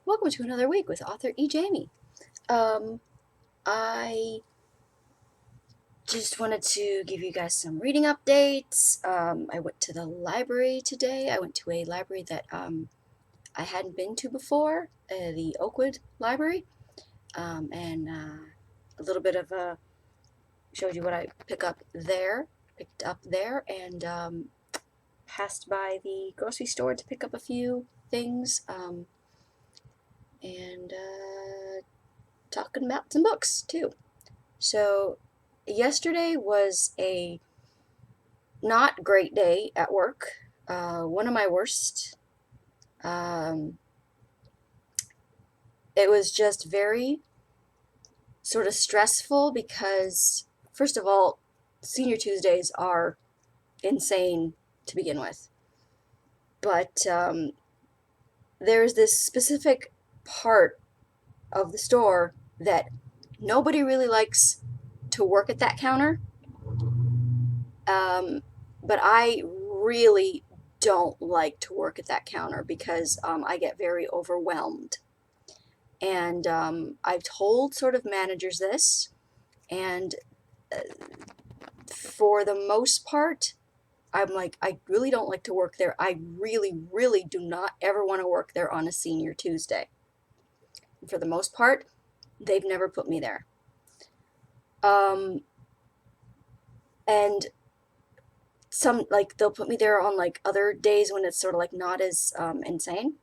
Welcome to another week with author E. Jamie. I just wanted to give you guys some reading updates. I went to the library today. I went to a library that I hadn't been to before, the Oakwood Library, and a little bit of showed you what I picked up there, and passed by the grocery store to pick up a few things, and talking about some books too. So yesterday was a not great day at work. One of my worst. Um, it was just very sort of stressful because, first of all, Senior Tuesdays are insane to begin with. But there's this specific part of the store that nobody really likes to work at that counter. But I really don't like to work at that counter because I get very overwhelmed. And I've told sort of managers this, and uh, for the most part, I'm like, I really don't like to work there. I really, really do not ever want to work there on a Senior Tuesday. And for the most part, they've never put me there. And some, like, they'll put me there on like other days when it's sort of like not as insane.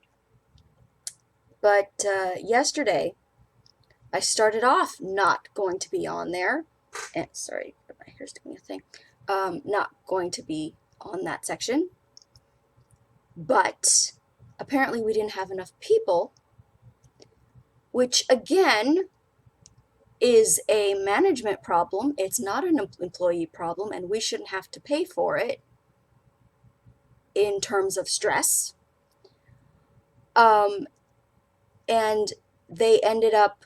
But yesterday, I started off not going to be on there. And sorry, my hair's doing a thing. Not going to be on that section. But apparently we didn't have enough people, which again is a management problem. It's not an employee problem, and we shouldn't have to pay for it in terms of stress. And they ended up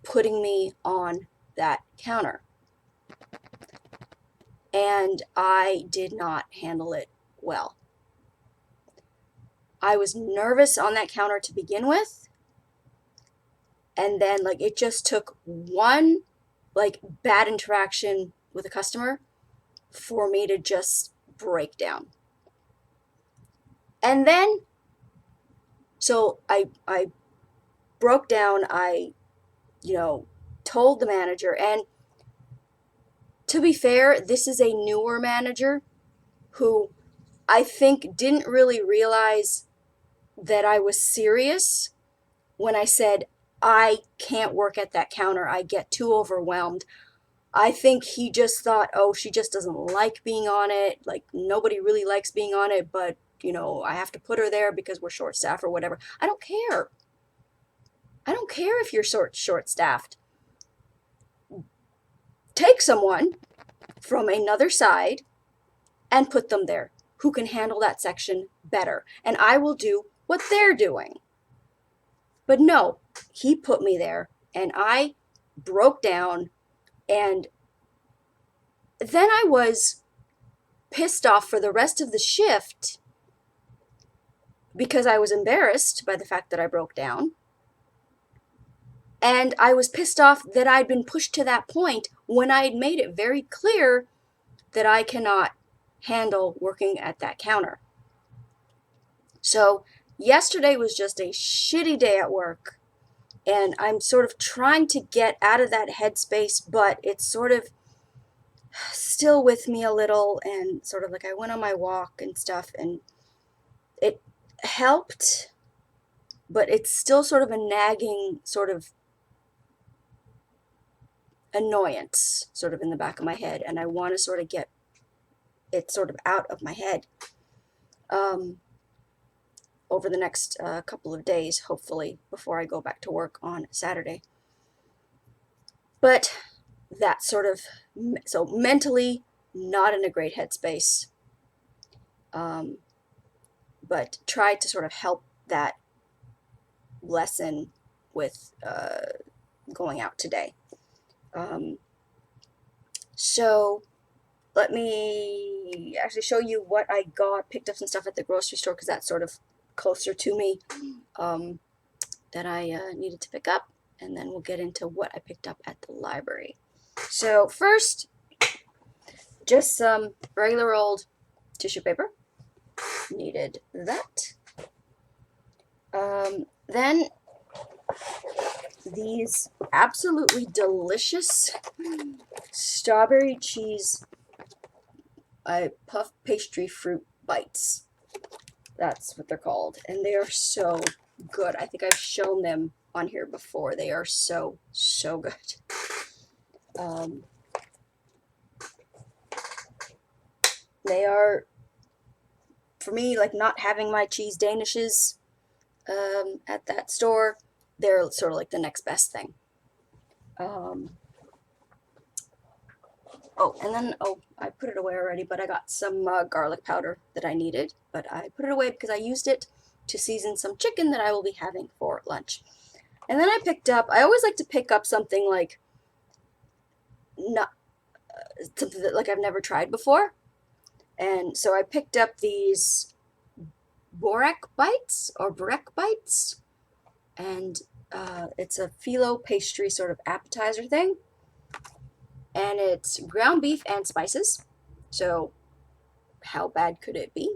putting me on that counter. And I did not handle it well. I was nervous on that counter to begin with. And then like it just took one like bad interaction with a customer for me to just break down. And then so I broke down. I told the manager, and to be fair, this is a newer manager who I think didn't really realize that I was serious when I said, I can't work at that counter. I get too overwhelmed. I think he just thought, oh, she just doesn't like being on it. Like, nobody really likes being on it, but, I have to put her there because we're short staffed or whatever. I don't care. I don't care if you're short staffed. Take someone from another side and put them there who can handle that section better. And I will do what they're doing. But no, he put me there and I broke down, and then I was pissed off for the rest of the shift because I was embarrassed by the fact that I broke down. And I was pissed off that I'd been pushed to that point when I had made it very clear that I cannot handle working at that counter. So yesterday was just a shitty day at work, and I'm sort of trying to get out of that headspace, but it's sort of still with me a little, and sort of like I went on my walk and stuff, and it helped, but it's still sort of a nagging sort of annoyance sort of in the back of my head, and I want to sort of get it sort of out of my head over the next couple of days, hopefully, before I go back to work on Saturday. But that sort of, so mentally not in a great headspace, but tried to sort of help that lesson with going out today. So let me actually show you what I got. Picked up some stuff at the grocery store because that's sort of closer to me. that I needed to pick up, and then we'll get into what I picked up at the library. So first, just some regular old tissue paper. Needed that. Then these absolutely delicious strawberry cheese puff pastry fruit bites. That's what they're called, and they are so good. I think I've shown them on here before. They are so good. They are, for me, like not having my cheese danishes at that store, they're sort of like the next best thing. Oh, and then, I put it away already, but I got some garlic powder that I needed, but I put it away because I used it to season some chicken that I will be having for lunch. And then I picked up, I always like to pick up something like, not something that like I've never tried before. And so I picked up these Borek bites, or Borek bites, and it's a phyllo pastry sort of appetizer thing. And it's ground beef and spices. So how bad could it be?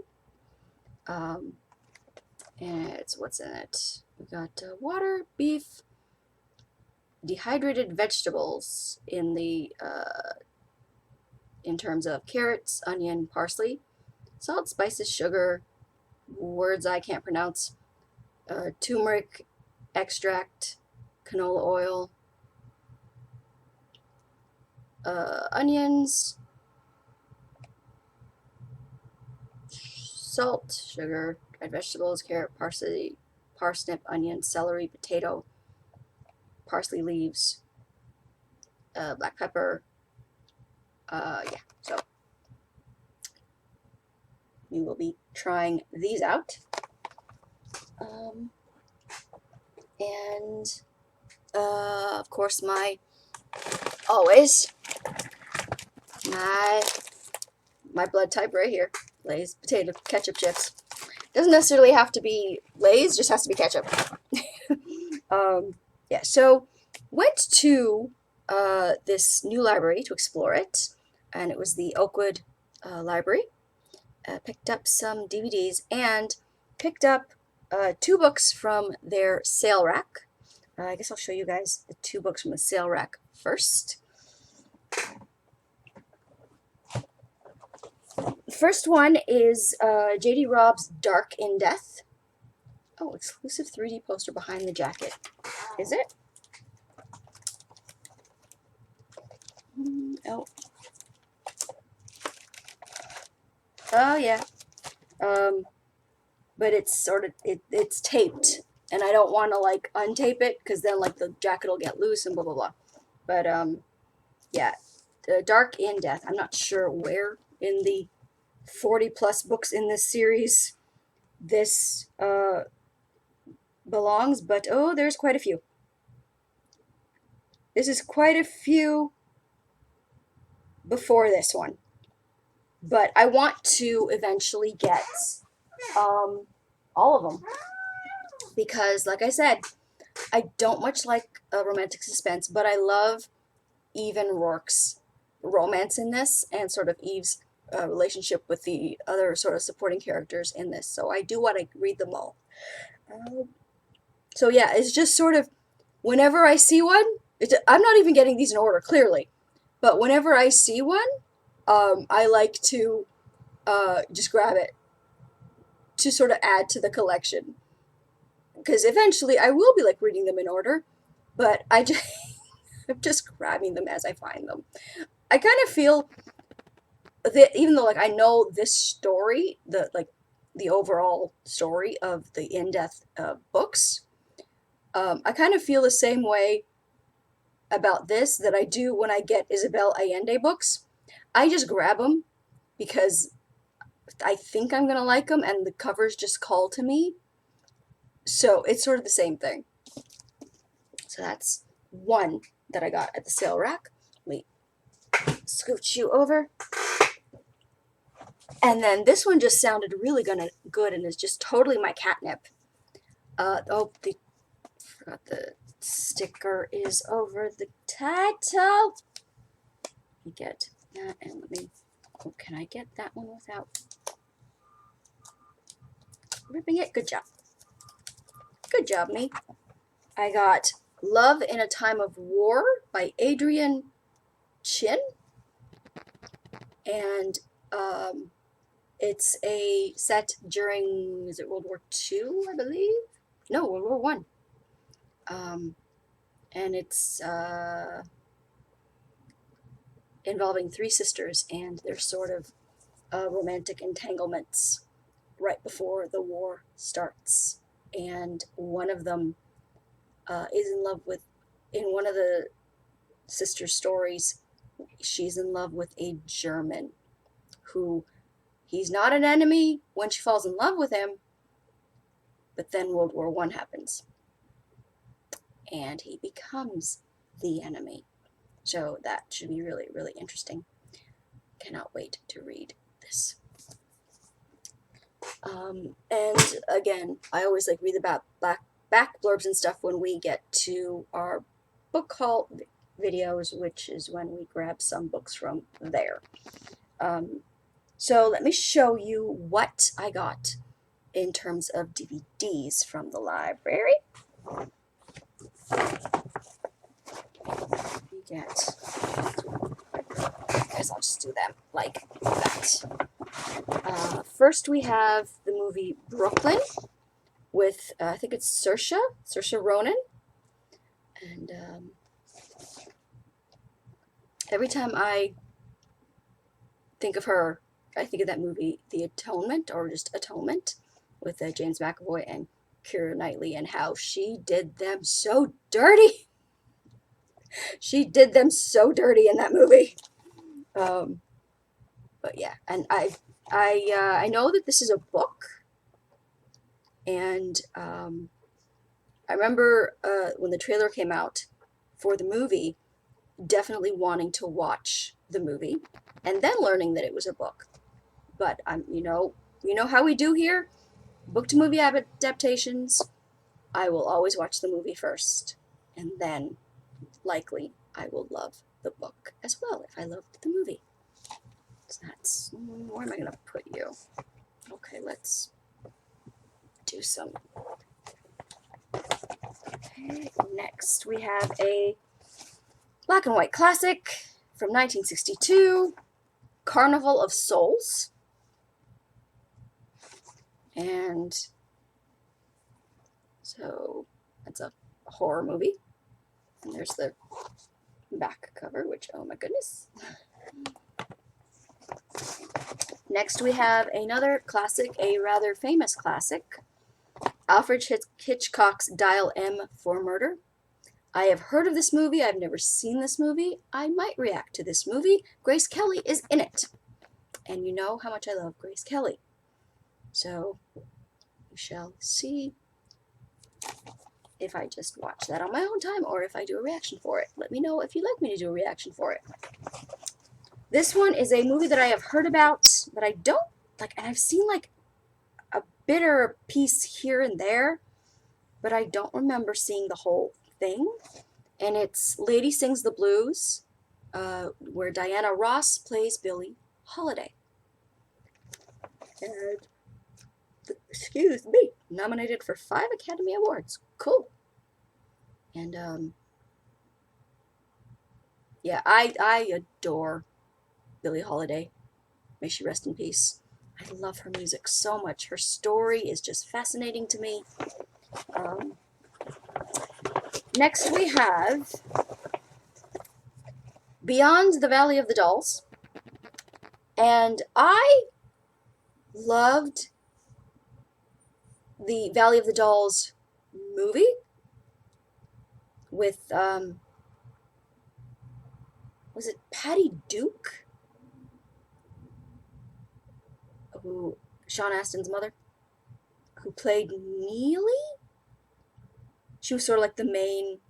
And it's, what's in it? We got water, beef, dehydrated vegetables in terms of carrots, onion, parsley, salt, spices, sugar, words I can't pronounce, turmeric extract, canola oil, onions, salt, sugar, dried vegetables, carrot, parsley, parsnip, onion, celery, potato, parsley leaves, black pepper. Yeah, so we will be trying these out. And of course, always my blood type right here, Lay's potato ketchup chips. Doesn't necessarily have to be Lay's, just has to be ketchup. Yeah, so went to this new library to explore it, and it was the Oakwood Library. Picked up some DVDs and picked up 2 books from their sale rack. I guess I'll show you guys the 2 books from the sale rack first. The first one is J.D. Robb's Dark in Death. Oh, exclusive 3D poster behind the jacket. Is it? Oh. Oh, yeah. But it's sort of, it's taped, and I don't want to, like, untape it, because then, like, the jacket will get loose and blah, blah, blah. But, yeah. Dark in Death. I'm not sure where in the 40-plus books in this series this belongs, but, oh, there's quite a few. This is quite a few before this one. But I want to eventually get all of them. Because, like I said, I don't much like romantic suspense, but I love Eve and Rourke's romance in this, and sort of Eve's relationship with the other sort of supporting characters in this. So I do want to read them all. So yeah, it's just sort of, whenever I see one, I'm not even getting these in order, clearly. But whenever I see one, I like to just grab it to sort of add to the collection. Because eventually I will be like reading them in order, but I'm just grabbing them as I find them. I kind of feel that even though, like, I know this story, the overall story of the in-depth books, I kind of feel the same way about this that I do when I get Isabel Allende books. I just grab them because I think I'm gonna like them, and the covers just call to me. So it's sort of the same thing. So that's one that I got at the sale rack. Let me scooch you over. And then this one just sounded really good and is just totally my catnip. The Forgot the sticker is over the title. You get that, and let me. Oh, can I get that one without ripping it? Good job. Good job, me. I got Love in a Time of War by Adrian Chin, and it's a set during, is it World War II, I believe? No, World War One. And it's involving three sisters and their sort of romantic entanglements right before the war starts. And one of them is in love with, in one of the sister stories, she's in love with a German who, he's not an enemy when she falls in love with him, but then World War One happens and he becomes the enemy. So that should be really, really interesting. Cannot wait to read this. And again, I always like read about back blurbs and stuff when we get to our book haul videos, which is when we grab some books from there. So let me show you what I got in terms of DVDs from the library. You get, I guess I'll just do them like that. First we have the movie Brooklyn with, I think it's Saoirse Ronan. And every time I think of her, I think of that movie, The Atonement, or just Atonement, with James McAvoy and Keira Knightley, and how she did them so dirty. She did them so dirty in that movie. But yeah, and I know that this is a book, and I remember when the trailer came out for the movie, definitely wanting to watch the movie, and then learning that it was a book. But you know how we do here, book to movie adaptations. I will always watch the movie first, and then likely I will love the book as well if I loved the movie. So that's, where am I going to put you? Okay, let's do some. Okay, next we have a black and white classic from 1962, Carnival of Souls. And so that's a horror movie. And there's the back cover, which, oh my goodness. Next we have another classic, a rather famous classic, Alfred Hitchcock's Dial M for Murder. I have heard of this movie. I've never seen this movie. I might react to this movie. Grace Kelly is in it. And you know how much I love Grace Kelly. So we shall see if I just watch that on my own time or if I do a reaction for it. Let me know if you'd like me to do a reaction for it. This one is a movie that I have heard about, but I don't like, and I've seen like a bit or a piece here and there, but I don't remember seeing the whole thing. And it's Lady Sings the Blues, where Diana Ross plays Billie Holiday. And, excuse me, nominated for 5 Academy Awards. Cool. And yeah, I adore Billie Holiday. May she rest in peace. I love her music so much. Her story is just fascinating to me. Next we have Beyond the Valley of the Dolls. And I loved the Valley of the Dolls movie with, was it Patty Duke? Who, Sean Astin's mother, who played Neely? She was sort of like the main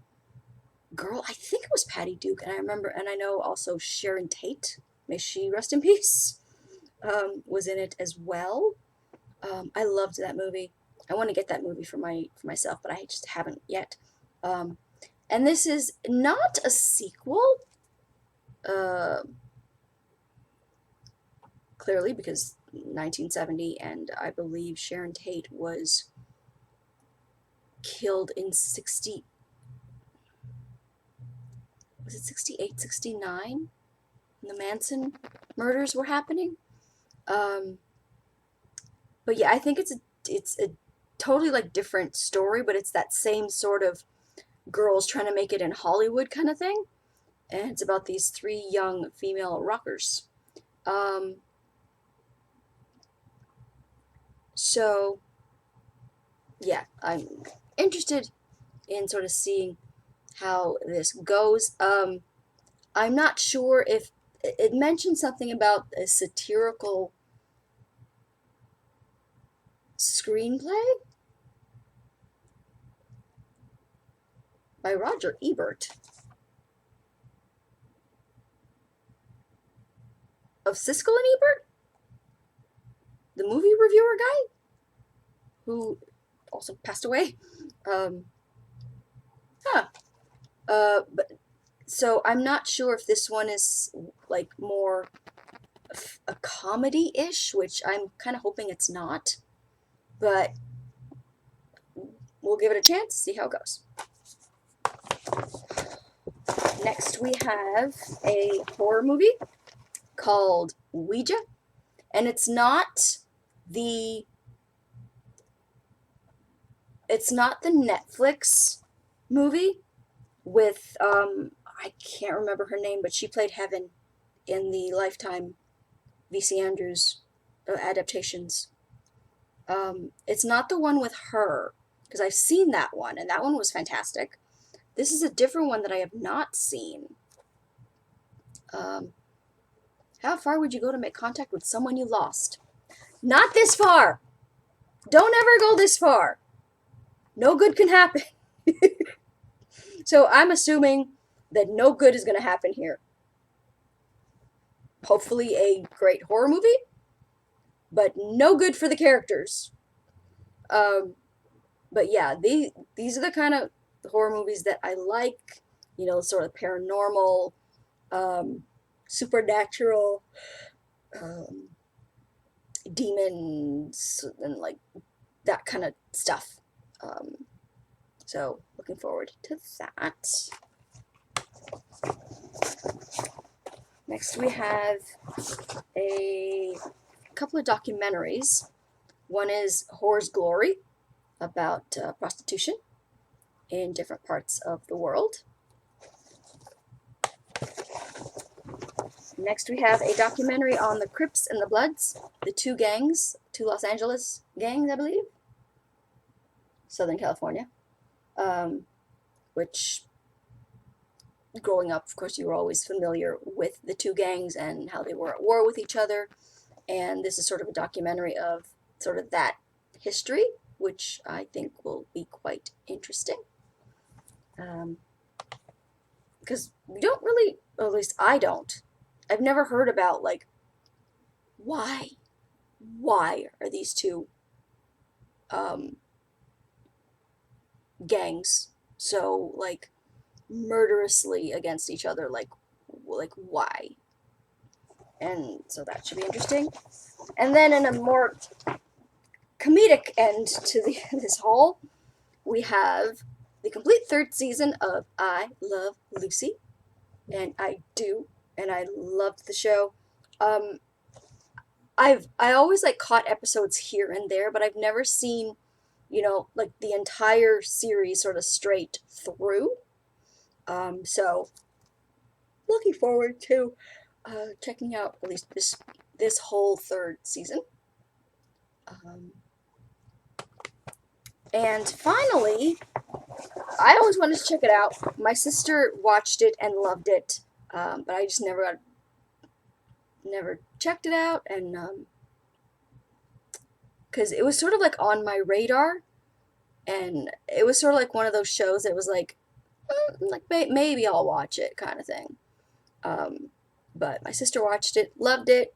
girl. I think it was Patty Duke, and I remember, and I know also Sharon Tate, may she rest in peace, was in it as well. I loved that movie. I want to get that movie for myself, but I just haven't yet. Um, and this is not a sequel, uh, clearly, because 1970, and I believe Sharon Tate was killed in 60, was it 68, 69? When the Manson murders were happening. Um, but yeah, I think it's a totally like different story, but it's that same sort of girls trying to make it in Hollywood kind of thing. And it's about these three young female rockers. Um, so yeah, I'm interested in sort of seeing how this goes. I'm not sure if it mentioned something about a satirical screenplay by Roger Ebert of Siskel and Ebert, the movie reviewer guy who also passed away. Um, huh. But so I'm not sure if this one is like more a comedy-ish, which I'm kind of hoping it's not. But we'll give it a chance, see how it goes. Next, we have a horror movie called Ouija, and the it's not the Netflix movie with I can't remember her name, but she played Heaven in the Lifetime V.C. Andrews adaptations. It's not the one with her, because I've seen that one, and that one was fantastic. This is a different one that I have not seen. Um, how far would you go to make contact with someone you lost? Not this far! Don't ever go this far! No good can happen. So I'm assuming that no good is going to happen here. Hopefully, a great horror movie, but no good for the characters. Um, but yeah, these are the kind of horror movies that I like. You know, sort of paranormal, um, supernatural, um, demons, and like that kind of stuff. Um, so looking forward to that. Next, we have a couple of documentaries. One is Whore's Glory, about prostitution in different parts of the world. Next, we have a documentary on the Crips and the Bloods, the two Los Angeles gangs, I believe, Southern California, which growing up, of course, you were always familiar with the two gangs and how they were at war with each other. And this is sort of a documentary of sort of that history, which I think will be quite interesting. Because we don't really, or at least I don't, I've never heard about, like, why? Why are these two um, gangs so, like, murderously against each other? Like why? And so that should be interesting. And then in a more comedic end to this haul, we have the complete third season of I Love Lucy, and I loved the show. Um, I always like caught episodes here and there, but I've never seen, like the entire series sort of straight through. So looking forward to checking out at least this whole third season. Um, and finally, I always wanted to check it out. My sister watched it and loved it, but I just never checked it out, and because it was sort of like on my radar, and it was sort of like one of those shows that was like maybe I'll watch it kind of thing. But my sister watched it, loved it,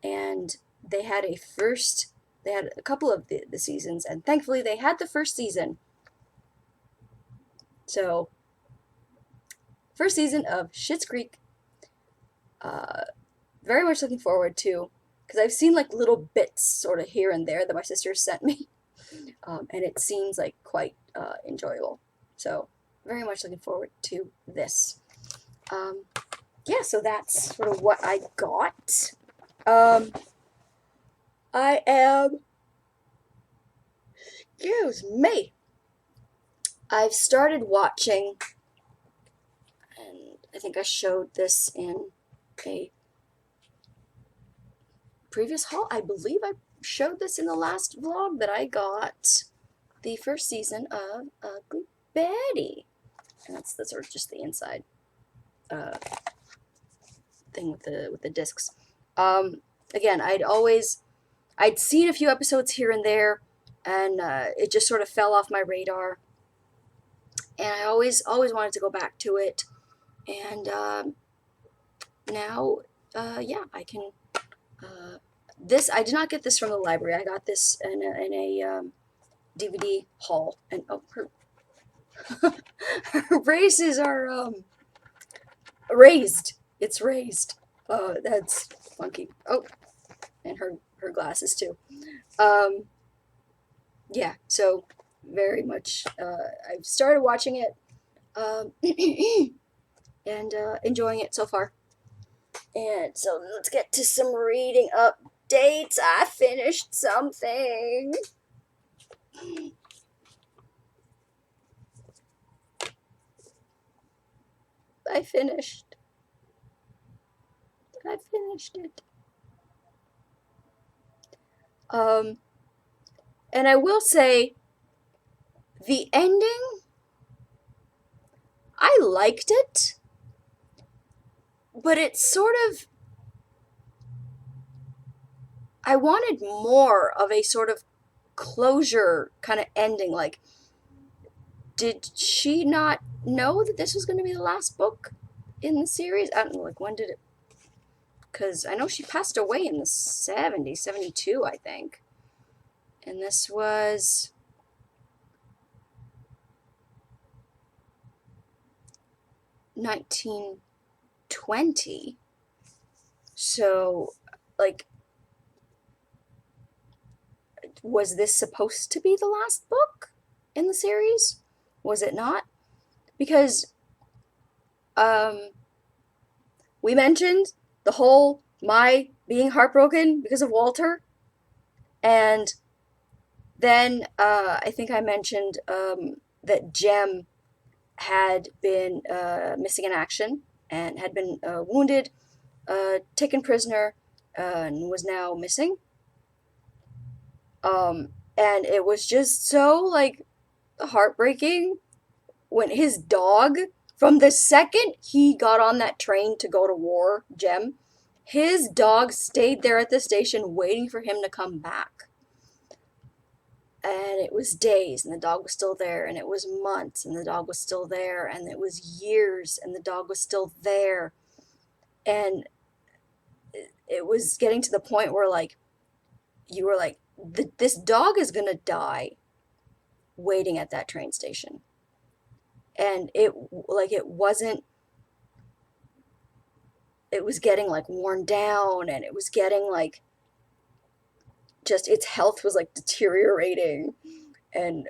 and they had a first They had a couple of the seasons, and thankfully they had the first season. So, first season of Schitt's Creek. Uh, Very much looking forward to, because I've seen like little bits sort of here and there that my sister sent me, and it seems like quite enjoyable. So, very much looking forward to this. Um, yeah, so that's sort of what I got. Um, I am, excuse me, I've started watching, and I think I showed this in a previous haul. I believe I showed this in the last vlog that I got the first season of Ugly Betty. And that's sort of just the inside thing with the discs. Again, I'd seen a few episodes here and there, and it just sort of fell off my radar. And I always wanted to go back to it, and now, yeah, I can. This I did not get this from the library. I got this in a DVD haul, and oh, her braces are raised. It's raised. That's funky. Oh, and her glasses too. Yeah, so very much. I've started watching it, and enjoying it so far. And so let's get to some reading updates. I finished something. I finished. I finished it. And I will say, the ending, I liked it, but it's sort of, I wanted more of a sort of closure kind of ending. Like, did she not know that this was going to be the last book in the series? I don't know, like, when did it? Because I know she passed away in the 70s, 72, I think. And this was 1920. So, like, was this supposed to be the last book in the series? Was it not? Because we mentioned the whole my being heartbroken because of Walter, and then I think I mentioned that Jem had been missing in action and had been wounded, taken prisoner, and was now missing. And it was just so like heartbreaking when his dog, from the second he got on that train to go to war, Jem, his dog stayed there at the station waiting for him to come back. And it was days, and the dog was still there, and it was months, and the dog was still there, and it was years, and the dog was still there. And it was getting to the point where, like, you were like, this dog is gonna die waiting at that train station. And it wasn't, it was getting like worn down, and it was getting like, just its health was like deteriorating, and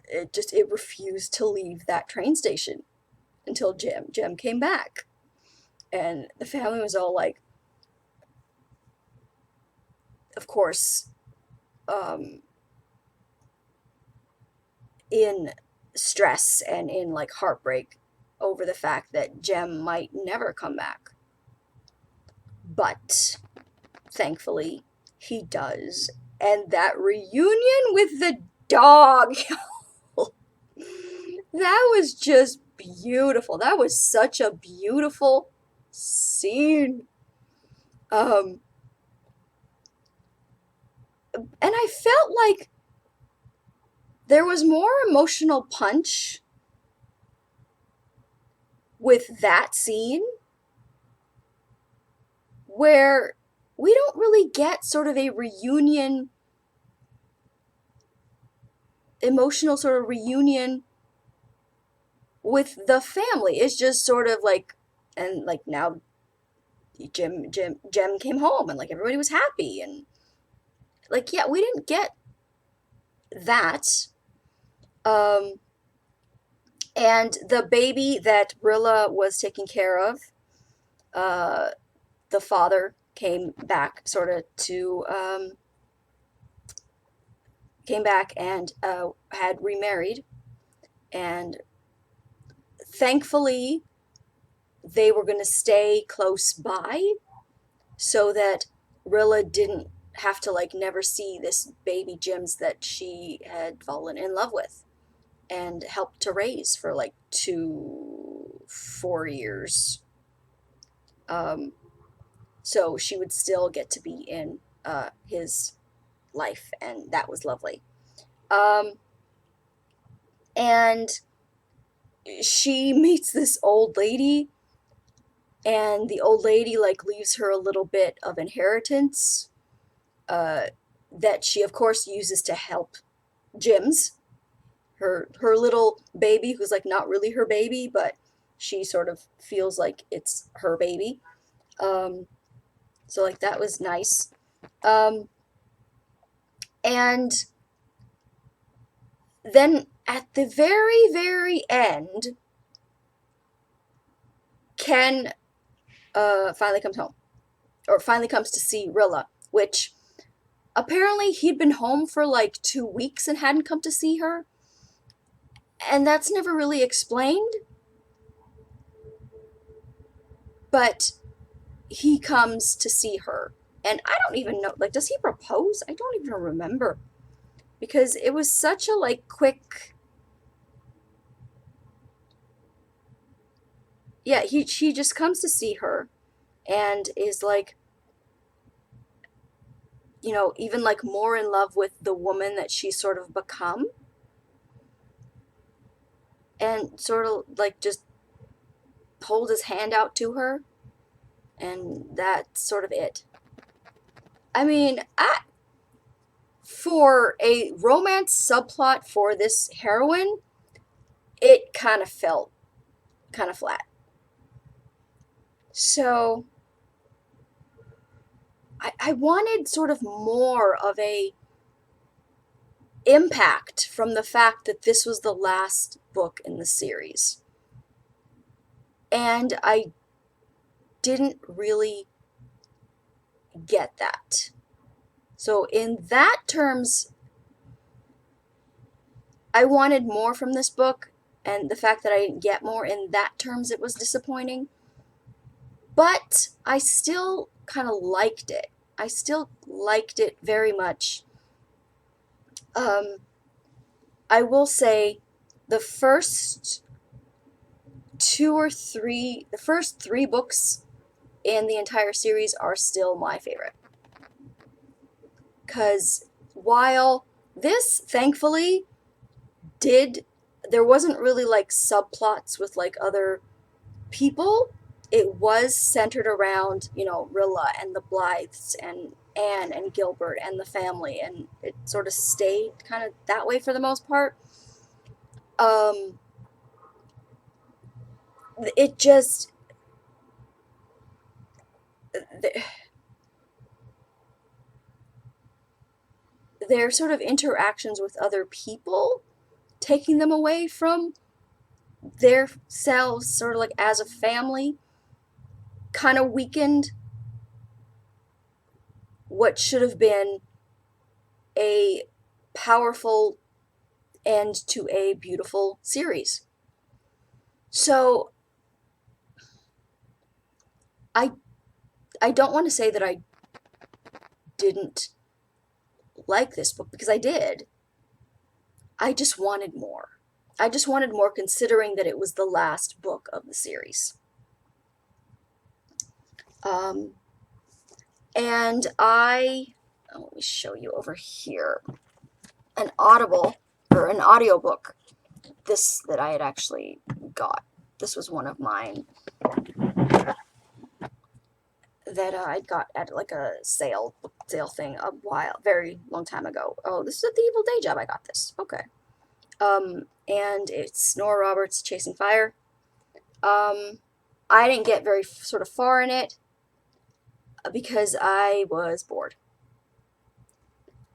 it refused to leave that train station until Jem came back. And the family was all like, of course, in stress and in like heartbreak over the fact that Jem might never come back. But thankfully, he does. And that reunion with the dog, that was just beautiful. That was such a beautiful scene. And I felt like there was more emotional punch with that scene, where we don't really get sort of a reunion emotional sort of reunion with the family. It's just sort of like, and like now Jem came home and like everybody was happy and like, yeah, we didn't get that. Um, and the baby that Rilla was taking care of, uh, the father came back sort of to, came back and had remarried. And thankfully, they were going to stay close by so that Rilla didn't have to like never see this baby Jims that she had fallen in love with and helped to raise for like 4 years. Um, so she would still get to be in his life, and that was lovely. Um, and she meets this old lady, and the old lady like leaves her a little bit of inheritance uh, that she of course uses to help Jims, her little baby who's like not really her baby, but she sort of feels like it's her baby. Um, so like that was nice. Um, and then at the very, very end, Ken finally comes home, or finally comes to see Rilla, which apparently he'd been home for like 2 weeks and hadn't come to see her. And that's never really explained, but he comes to see her. And I don't even know, like, does he propose? I don't even remember. Because it was such a, like, quick. Yeah, he just comes to see her and is, like, even, like, more in love with the woman that she's sort of become. And sort of, like, just hold his hand out to her. And that's sort of it. I mean, for a romance subplot for this heroine, it kind of felt kind of flat. So I wanted sort of more of a impact from the fact that this was the last book in the series. And I didn't really get that. So in that terms, I wanted more from this book, and the fact that I didn't get more in that terms, it was disappointing. But I still kind of liked it. I still liked it very much. Um, I will say the first three books in the entire series are still my favorite. Because while this, thankfully, there wasn't really like subplots with like other people. It was centered around, Rilla and the Blythes and Anne and Gilbert and the family, and it sort of stayed kind of that way for the most part. Um, it just, their sort of interactions with other people, taking them away from their selves, sort of like as a family, kind of weakened what should have been a powerful end to a beautiful series. So I I don't want to say that I didn't like this book because I did. I just wanted more. I just wanted more considering that it was the last book of the series. Um, and let me show you over here an Audible or an audiobook. This that I had actually got. This was one of mine that I got at like a sale thing a very long time ago. Oh, this is at the Evil Day Job. I got this. Okay. And it's Nora Roberts chasing fire. Um, I didn't get very sort of far in it because I was bored.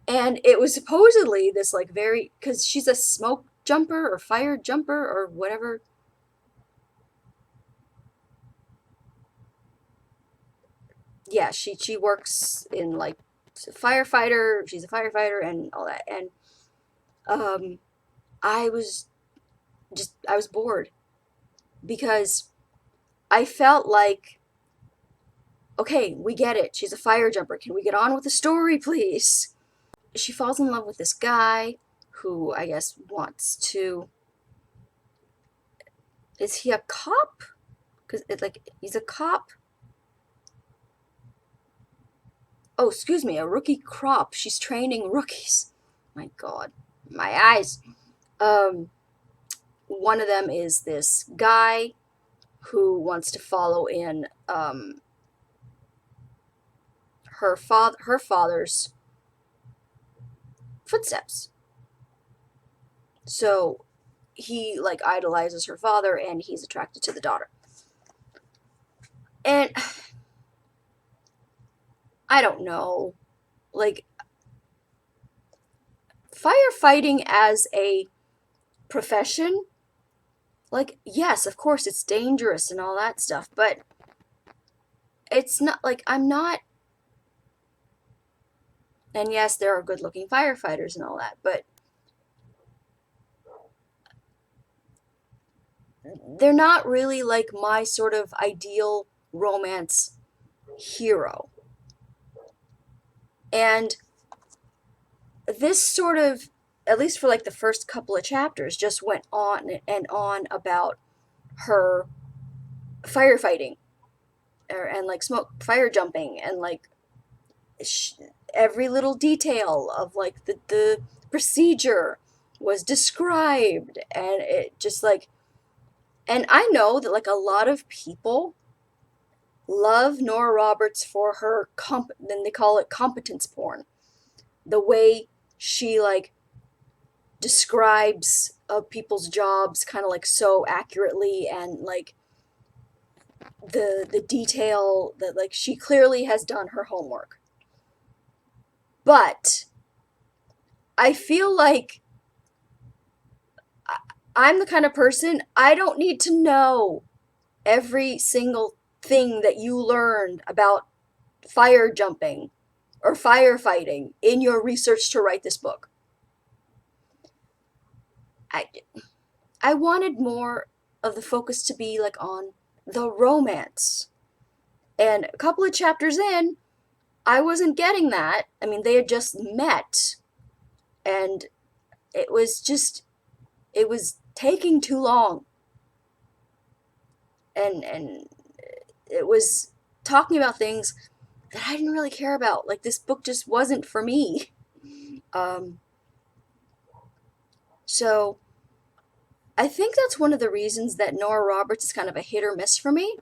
And it was supposedly this like very, because she's a smoke jumper or fire jumper or whatever. Yeah, she works in like firefighter. She's a firefighter and all that. And um, I was I was bored because I felt like, okay, we get it. She's a fire jumper. Can we get on with the story, please? She falls in love with this guy who I guess wants to. Is he a cop? Because it like he's a cop. Oh, excuse me, a rookie crop. She's training rookies. My God, my eyes. Um, One of them is this guy who wants to follow in her father's footsteps. So he like idolizes her father and he's attracted to the daughter. And I don't know. Like firefighting as a profession, like yes, of course it's dangerous and all that stuff, but it's not like I'm not, and yes, there are good-looking firefighters and all that, but they're not really like my sort of ideal romance hero. And this sort of, at least for like the first couple of chapters, just went on and on about her firefighting and like smoke fire jumping and like sh- every little detail of like the procedure was described and it just like, and I know that like a lot of people love Nora Roberts for her then they call it competence porn, the way she like describes people's jobs kind of like so accurately and like the detail that like she clearly has done her homework. But I feel like I'm the kind of person, I don't need to know every single thing that you learned about fire jumping or firefighting in your research to write this book. I I wanted more of the focus to be like on the romance. And a couple of chapters in, I wasn't getting that. I mean, they had just met and it was just it was taking too long. And it was talking about things that I didn't really care about. Like this book just wasn't for me. Um so I think that's one of the reasons that Nora Roberts is kind of a hit or miss for me.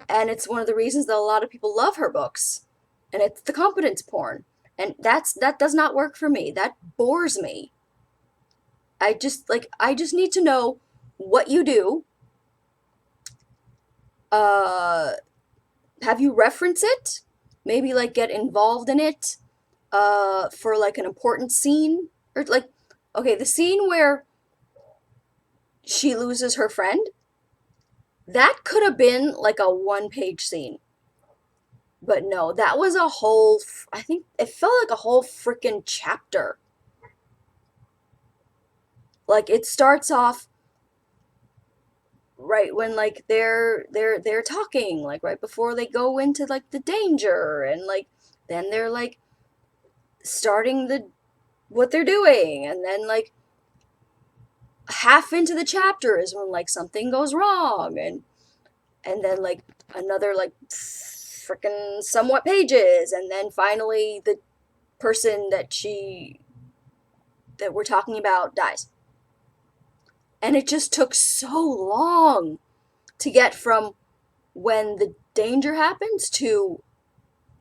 And it's one of the reasons that a lot of people love her books. And it's the competence porn. And that does not work for me. That bores me. I just need to know what you do. Uh have you reference it? Maybe like get involved in it for like an important scene or like okay, the scene where she loses her friend, that could have been like a one-page scene. But no, that was a whole, I think it felt like a whole freaking chapter. Like it starts off right when like they're talking, like right before they go into like the danger and like then they're like starting the what they're doing and then like half into the chapter is when like something goes wrong and then like another like freaking somewhat pages and then finally the person that we're talking about dies. And it just took so long to get from when the danger happens to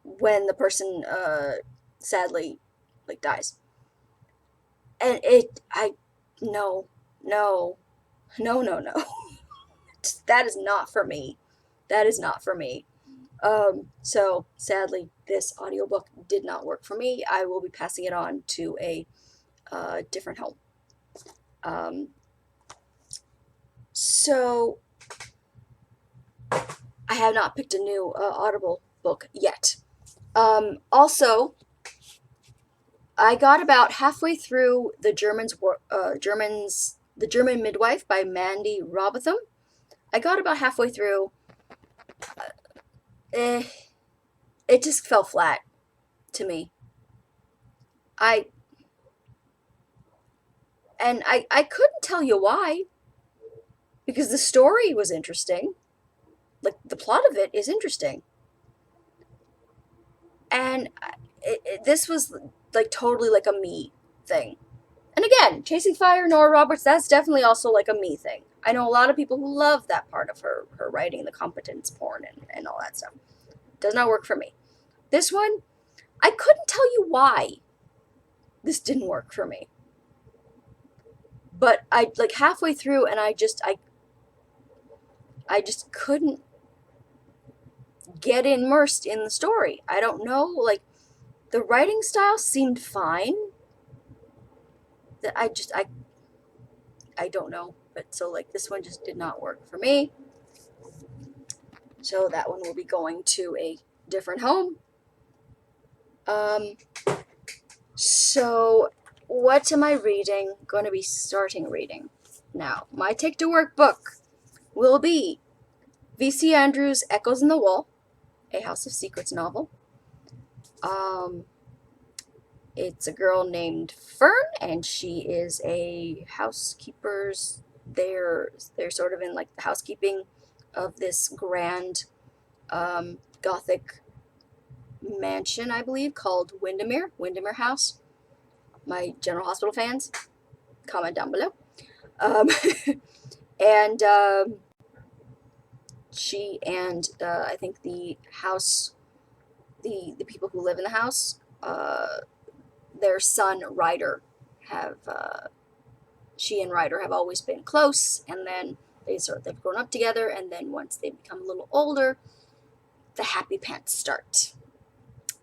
when the person sadly like dies. And No, no, no. That is not for me. That is not for me. So sadly, this audiobook did not work for me. I will be passing it on to a different home. Um, so I have not picked a new Audible book yet. Also, I got about halfway through the German Midwife by Mandy Robotham. I got about halfway through. Eh, it just fell flat to me. I I couldn't tell you why, because the story was interesting. Like the plot of it is interesting, and this was like totally like a me thing. And again, Chasing Fire, Nora Roberts, that's definitely also like a me thing. I know a lot of people who love that part of her writing, the competence porn and all that stuff. Does not work for me. This one, I couldn't tell you why this didn't work for me. But I like halfway through and I just couldn't get immersed in the story. I don't know, like the writing style seemed fine. That I don't know, but so like this one just did not work for me. So that one will be going to a different home. So what am I reading? Going to be starting reading now. My take to work book will be V.C. Andrews' Echoes in the Wall, a House of Secrets novel. It's a girl named Fern, and she is a housekeeper's. They're sort of in like the housekeeping of this grand Gothic mansion, I believe, called Windermere House. My General Hospital fans, comment down below. Um, and she and I think the house, the people who live in the house, their son Ryder have she and Ryder have always been close, and then they've grown up together, and then once they become a little older, the happy pants start,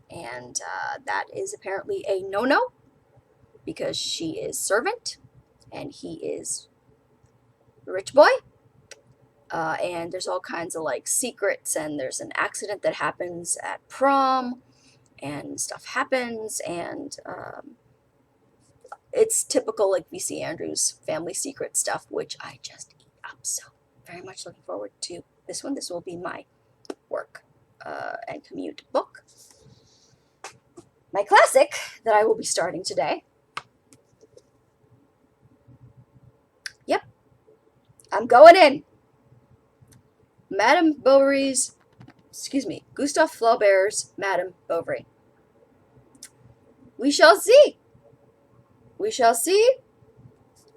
and that is apparently a no-no because she is servant and he is rich boy. And there's all kinds of like secrets, and there's an accident that happens at prom, and stuff happens, and it's typical like VC Andrews family secret stuff, which I just eat up. So very much looking forward to this one. This will be my work and commute book. My classic that I will be starting today. Yep, I'm going in. Gustave Flaubert's Madame Bovary. We shall see. We shall see.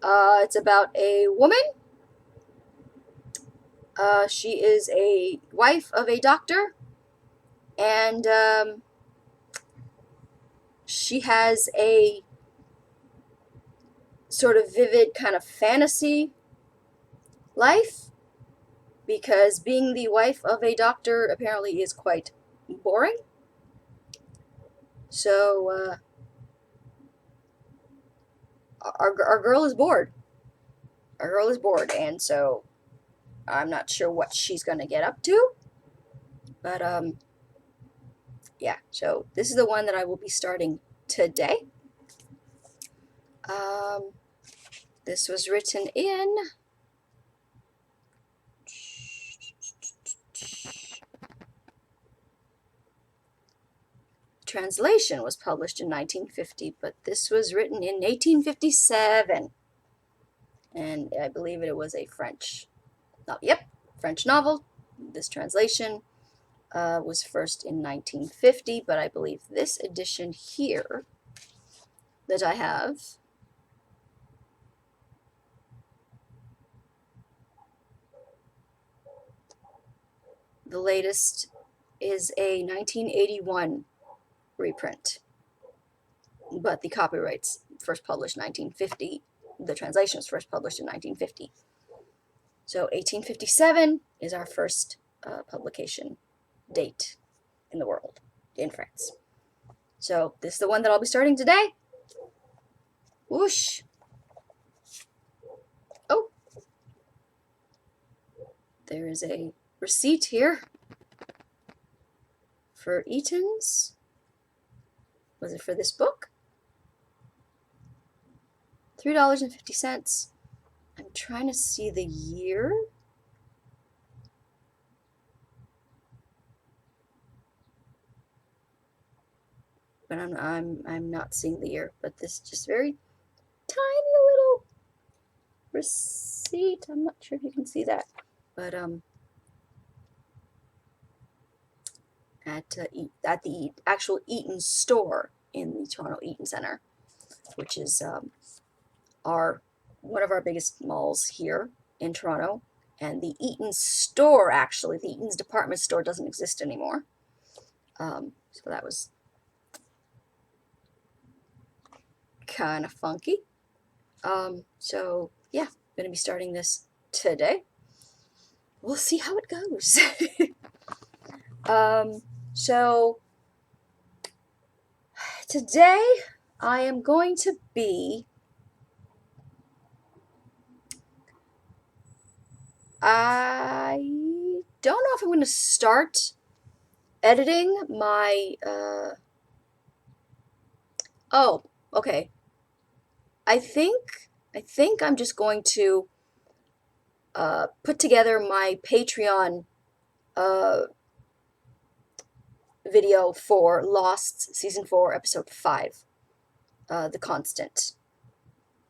It's about a woman. She is a wife of a doctor, and she has a sort of vivid kind of fantasy life, because being the wife of a doctor apparently is quite boring. So our girl is bored. Our girl is bored, and so I'm not sure what she's gonna get up to. But yeah. So this is the one that I will be starting today. This was written in translation was published in 1950, but this was written in 1857, and I believe it was a French novel. This translation was first in 1950, but I believe this edition here that I have the latest is a 1981 reprint, but the copyrights first published 1950 the translation was first published in 1950. So 1857 is our first publication date in the world, in France. So this is the one that I'll be starting today. Whoosh. Oh, there is a receipt here for Eaton's. Was it for this book? $3.50. I'm trying to see the year. But I'm not seeing the year. But this just very tiny little receipt. I'm not sure if you can see that, but at the actual Eaton store in the Toronto Eaton Centre, which is one of our biggest malls here in Toronto. And the Eaton store, actually, the Eaton's department store doesn't exist anymore. So that was kind of funky. So yeah, I'm going to be starting this today. We'll see how it goes. So today I am going to be I don't know if I'm going to start editing my oh, okay. I think I'm just going to put together my Patreon video for Lost Season 4, Episode 5, The Constant.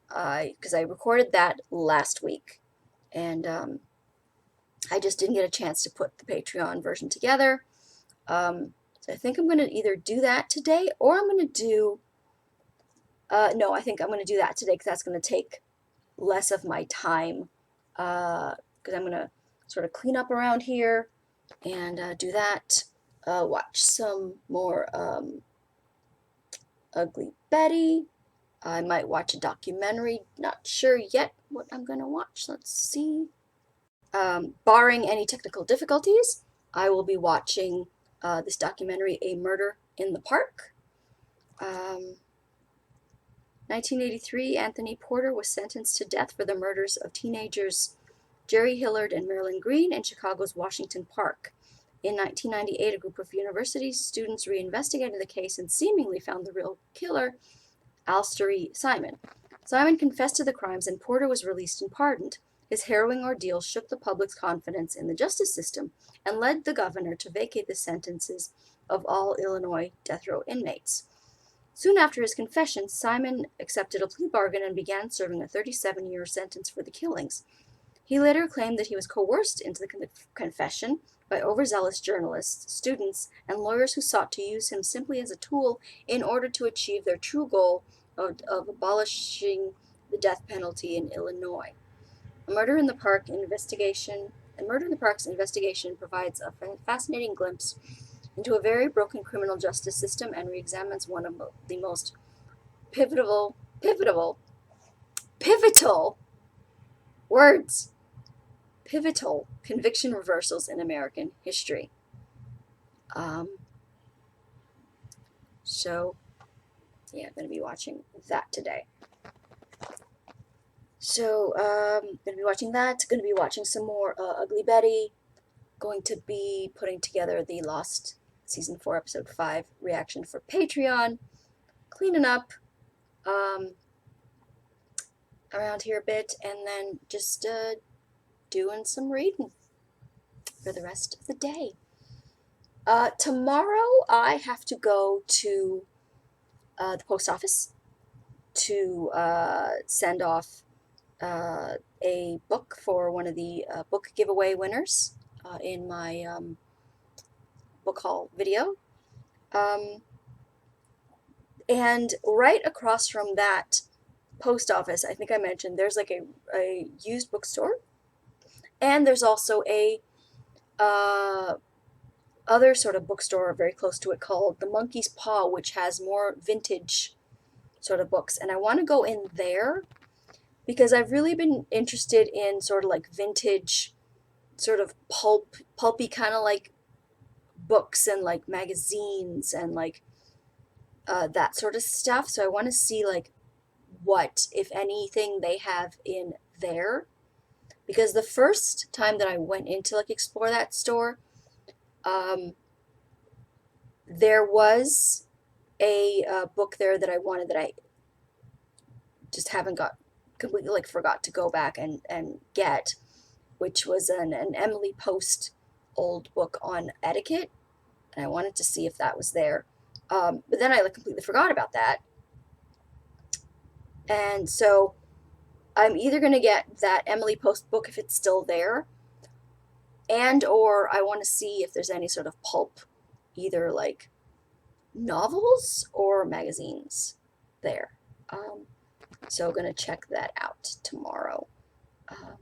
Because I recorded that last week, and I just didn't get a chance to put the Patreon version together. So I think I'm going to either do that today, or I'm going to do... no, I think I'm going to do that today, because that's going to take less of my time, because I'm going to sort of clean up around here and do that. Watch some more Ugly Betty. I might watch a documentary. Not sure yet what I'm going to watch. Let's see. Barring any technical difficulties, I will be watching this documentary, A Murder in the Park. 1983, Anthony Porter was sentenced to death for the murders of teenagers Jerry Hillard and Marilyn Green in Chicago's Washington Park. In 1998, a group of university students reinvestigated the case and seemingly found the real killer, Alistair Simon. Simon confessed to the crimes, and Porter was released and pardoned. His harrowing ordeal shook the public's confidence in the justice system and led the governor to vacate the sentences of all Illinois death row inmates. Soon after his confession, Simon accepted a plea bargain and began serving a 37-year sentence for the killings. He later claimed that he was coerced into the confession by overzealous journalists, students, and lawyers who sought to use him simply as a tool in order to achieve their true goal of abolishing the death penalty in Illinois. A Murder in the Park's investigation provides a fascinating glimpse into a very broken criminal justice system and re-examines one of the most pivotal conviction reversals in American history. So, yeah, I'm going to be watching that today. So, going to be watching that. Going to be watching some more Ugly Betty. Going to be putting together the Lost Season 4, Episode 5 reaction for Patreon. Cleaning up around here a bit, and then just doing some reading for the rest of the day. Tomorrow I have to go to the post office to send off a book for one of the book giveaway winners in my book haul video. And right across from that post office, I think I mentioned, there's like a used bookstore, and there's also a other sort of bookstore very close to it called the Monkey's Paw, which has more vintage sort of books, and I want to go in there because I've really been interested in sort of like vintage, sort of pulpy kind of like books and like magazines and like that sort of stuff. So I want to see like what, if anything, they have in there. Because the first time that I went in to like explore that store, um, there was a book there that I wanted that I just haven't got completely like forgot to go back and get, which was an Emily Post old book on etiquette, and I wanted to see if that was there. But then I like completely forgot about that, and so I'm either gonna get that Emily Post book if it's still there, and or I want to see if there's any sort of pulp, either like novels or magazines there. Um, so I'm gonna check that out tomorrow. Um,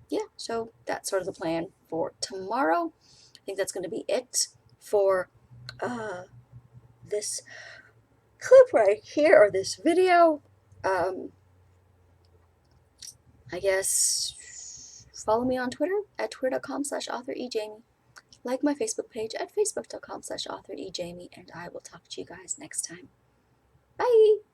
yeah, so that's sort of the plan for tomorrow. I think that's gonna be it for uh, this clip right here, or this video. Um, I guess follow me on Twitter at twitter.com/authorejamie. Like my Facebook page at facebook.com/authorejamie, and I will talk to you guys next time. Bye!